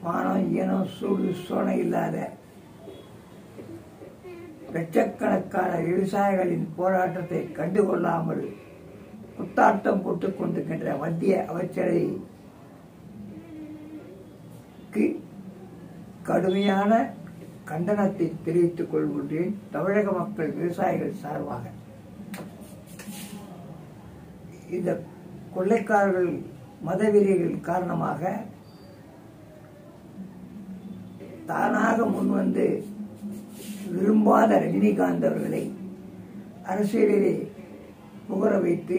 மானம் ஈனம் சூடு சோனை இல்லாத லட்சக்கணக்கான விவசாயிகளின் போராட்டத்தை கண்டுகொள்ளாமல் புத்தாட்டம் போட்டுக் கொண்டிருக்கின்ற மத்திய அமைச்சரைக்கு கடுமையான கண்டனத்தை தெரிவித்துக் கொள்கின்றேன். தமிழக மக்கள் விவசாயிகள் சார்பாக இந்த கொள்ளைக்காரர்கள் மதவெறிகள் காரணமாக தானாக முன்வந்து விரும்பாத ரஜினிகாந்த் அவர்களை அரசியலிலே புகழ வைத்து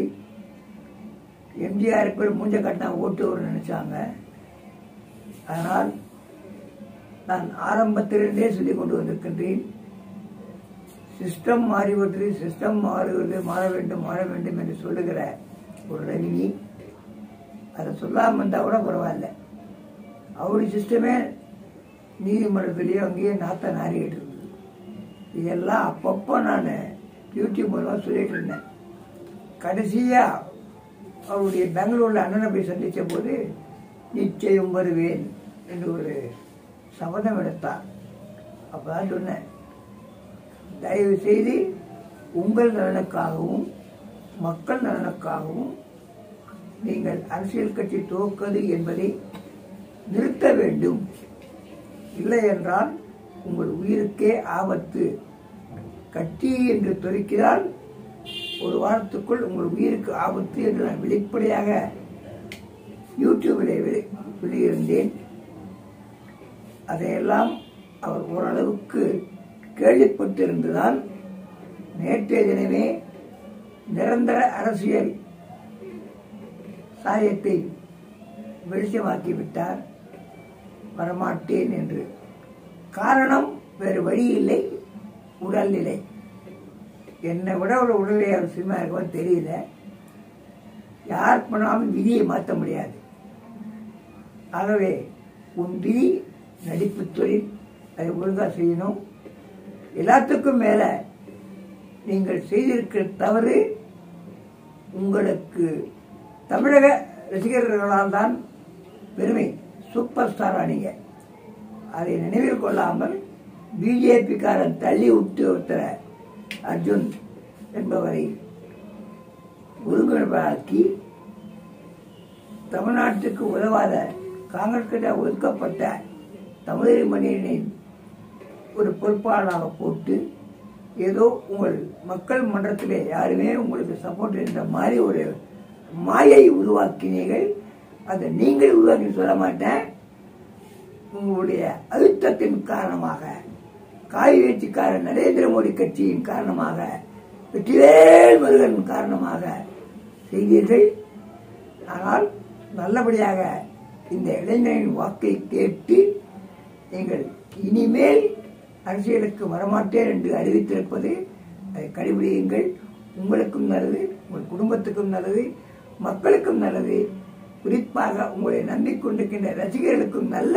எம்ஜிஆர் பேர் மூஞ்ச கட்டினா ஓட்டு வர நினைச்சாங்க. ஆனால் நான் ஆரம்பத்திலிருந்தே சொல்லிக் கொண்டு வந்திருக்கின்றேன், சிஸ்டம் மாறிவிட்டு சிஸ்டம் மாறுவது மாற வேண்டும் என்று சொல்லுகிற ஒரு ரஜினி அதை சொல்லாமல் இருந்தால் கூட பரவாயில்ல. அவருடைய சிஸ்டமே நீதிமன்றத்திலேயே அங்கேயே நாத்த நாரிக்கிட்டு இருந்தது. இதெல்லாம் அப்பப்போ நான் யூடியூப் மூலமாக சொல்லிட்டு இருந்தேன். கடைசியாக அவருடைய பெங்களூரில் அண்ணனை போய் சந்தித்த போது நிச்சயம் வருவேன் என்று ஒரு சபதம் எடுத்தார். அப்போதான் சொன்னேன், தயவு செய்து உங்கள் நலனுக்காகவும் மக்கள் நலனுக்காகவும் நீங்கள் அரசியல் கட்சி துவக்குவது என்பதை நிறுத்த வேண்டும். இல்லை என்றால் உங்கள் உயிருக்கே ஆபத்து. கட்சி என்று துவக்கினால் ஒரு வாரத்துக்குள் உங்கள் உயிருக்கு ஆபத்து என்று நான் வெளிப்படையாக யூடியூபில் வெளியிருந்தேன். அதையெல்லாம் அவர் ஓரளவுக்கு கேள்விப்பட்டிருந்ததால் நேற்றைய தினமே நிரந்தர அரசியல் சாயத்தை வெளிச்சமாக்கிவிட்டார், வரமாட்டேன் என்று. காரணம் வேறு வழி இல்லை, உடல்நிலை. என்னை விட ஒரு உடல்நிலை அவர் சினிமா இருக்கவும் தெரியல. யார் பண்ணாலும் விதியை மாற்ற முடியாது. ஆகவே உன் விதி நடிப்பு தொழில், அதை ஒழுங்காக செய்யணும். எல்லாத்துக்கும் மேல நீங்கள் செய்திருக்கிற தவறு உங்களுக்கு தமிழக ரசிகர்களால் தான் பெருமை. சூப்பர் ஸ்டார் ஆனீங்க. அதை நினைவில் கொள்ளாமல் பிஜேபிக்காரன் தள்ளி விட்டு ஒருத்தர அர்ஜுன் என்பவரை ஒருங்கிணைப்பாக்கி தமிழ்நாட்டுக்கு உதவாத காங்கிரஸ் கிட்ட ஒதுக்கப்பட்ட தமிழறிமணியனின் ஒரு பொறுப்பாளராக போட்டு ஏதோ உங்கள் மக்கள் மன்றத்திலே யாருமே உங்களுக்கு சப்போர்ட் என்ற மாதிரி ஒரு மாயை உருவாக்கினீர்கள். அதை நீங்கள் உருவாக்கி சொல்ல மாட்டேன். உங்களுடைய அழுத்தத்தின் காரணமாக, காய் வீழ்ச்சிக்காரர் நரேந்திர மோடி கட்சியின் காரணமாக, வெற்றிவேல் முருகன் காரணமாக செய்தீர்கள். ஆனால் நல்லபடியாக இந்த இளைஞரின் வாக்கை கேட்டு நீங்கள் இனிமேல் அரசியலுக்கு வரமாட்டேன் என்று அறிவித்திருப்பது அதை கடைபிடியுங்கள். உங்களுக்கும் நல்லது, உங்கள் குடும்பத்துக்கும் நல்லது, மக்களுக்கும் நல்லது. குறிப்பாக உங்களை நம்பிக்கொண்டிருக்கின்ற ரசிகர்களுக்கும் நல்ல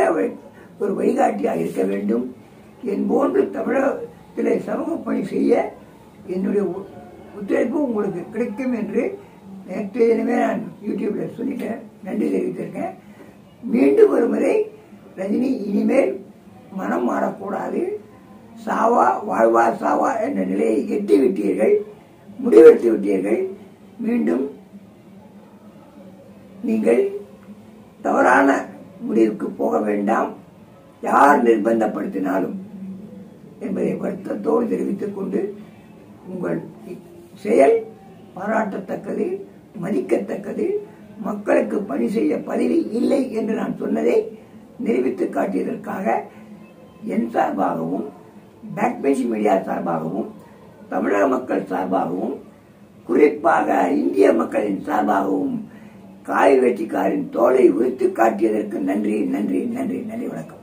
ஒரு வழிகாட்டியாக இருக்க வேண்டும். என் போன்று தமிழகத்திலே சமூக பணி செய்ய என்னுடைய ஒத்துழைப்பு உங்களுக்கு கிடைக்கும் என்று நேற்றைய தினமே நான் யூடியூப்ல சொல்லிட்டேன், நன்றி தெரிவித்திருக்கேன். மீண்டும் ஒரு முறை ரஜினி, இனிமேல் மனம் மாறக்கூடாது. சாவா வாழ்வா சாவா என்ற நிலையை எட்டி விட்டீர்கள், முடிவெடுத்து விட்டீர்கள். மீண்டும் நீங்கள் தவறான முடிவுக்கு போக வேண்டாம், யார் நிர்பந்தப்படுத்தினாலும் என்பதை வருத்தத்தோடு தெரிவித்துக் கொண்டு, உங்கள் செயல் பாராட்டத்தக்கது, மதிக்கத்தக்கது. மக்களுக்கு பணி செய்ய பதவி இல்லை என்று நான் சொன்னதை நிரூபித்து காட்டியதற்காக என் சார்பாகவும், பேக்பேஜ் மீடியா சார்பாகவும், தமிழக மக்கள் சார்பாகவும், குறிப்பாக இந்திய மக்களின் சார்பாகவும் காய் வெற்றிக்காரின் தோலை உரித்து காட்டியதற்கு நன்றி, நன்றி, நன்றி, நன்றி. வணக்கம்.